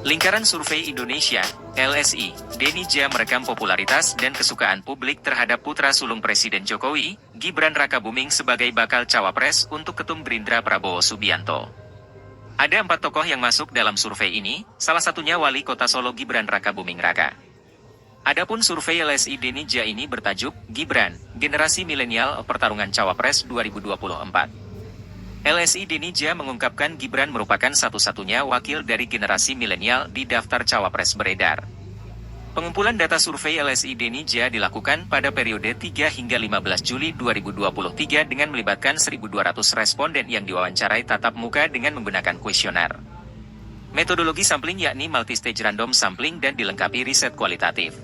Lingkaran Survei Indonesia, LSI, Denny Ja merekam popularitas dan kesukaan publik terhadap putra sulung Presiden Jokowi, Gibran Rakabuming sebagai bakal cawapres untuk Ketum Gerindra Prabowo Subianto. Ada 4 tokoh yang masuk dalam survei ini, salah satunya Wali Kota Solo Gibran Rakabuming Raka. Adapun survei LSI Denny Ja ini bertajuk, Gibran, Generasi Milenial Pertarungan Cawapres 2024. LSI Denny Ja mengungkapkan Gibran merupakan satu-satunya wakil dari generasi milenial di daftar cawapres beredar. Pengumpulan data survei LSI Denny Ja dilakukan pada periode 3 hingga 15 Juli 2023 dengan melibatkan 1.200 responden yang diwawancarai tatap muka dengan menggunakan kuesioner. Metodologi sampling yakni multistage random sampling dan dilengkapi riset kualitatif.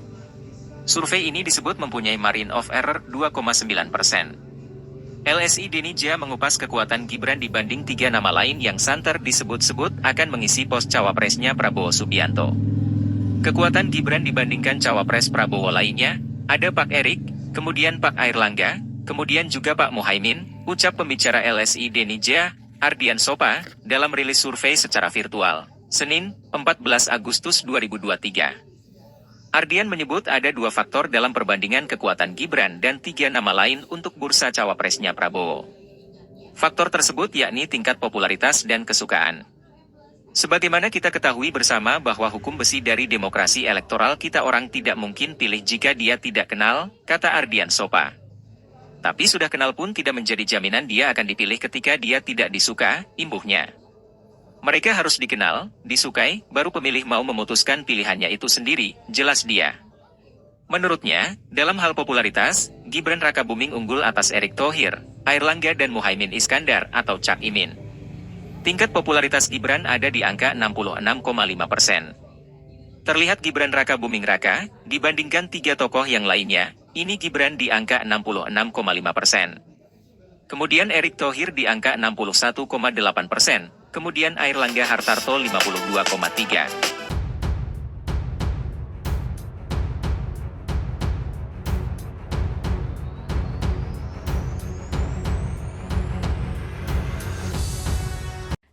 Survei ini disebut mempunyai margin of error 2,9%. LSI Denny Ja mengupas kekuatan Gibran dibanding 3 nama lain yang santer disebut-sebut akan mengisi pos cawapresnya Prabowo Subianto. Kekuatan Gibran dibandingkan cawapres Prabowo lainnya, ada Pak Erik, kemudian Pak Airlangga, kemudian juga Pak Muhaimin, ucap pembicara LSI Denny Ja, Ardian Sopa, dalam rilis survei secara virtual, Senin, 14 Agustus 2023. Ardian menyebut ada 2 faktor dalam perbandingan kekuatan Gibran dan 3 nama lain untuk bursa cawapresnya Prabowo. Faktor tersebut yakni tingkat popularitas dan kesukaan. Sebagaimana kita ketahui bersama bahwa hukum besi dari demokrasi elektoral kita orang tidak mungkin pilih jika dia tidak kenal, kata Ardian Sopa. Tapi sudah kenal pun tidak menjadi jaminan dia akan dipilih ketika dia tidak disuka, imbuhnya. Mereka harus dikenal, disukai, baru pemilih mau memutuskan pilihannya itu sendiri, jelas dia. Menurutnya, dalam hal popularitas, Gibran Rakabuming unggul atas Erick Thohir, Airlangga dan Muhaimin Iskandar atau Cak Imin. Tingkat popularitas Gibran ada di angka 66,5%. Terlihat Gibran Rakabuming Raka, dibandingkan 3 tokoh yang lainnya, ini Gibran di angka 66,5%. Kemudian Erick Thohir di angka 61,8%. Kemudian Airlangga Hartarto 52,3.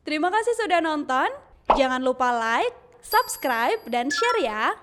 Terima kasih sudah nonton. Jangan lupa like, subscribe, dan share ya.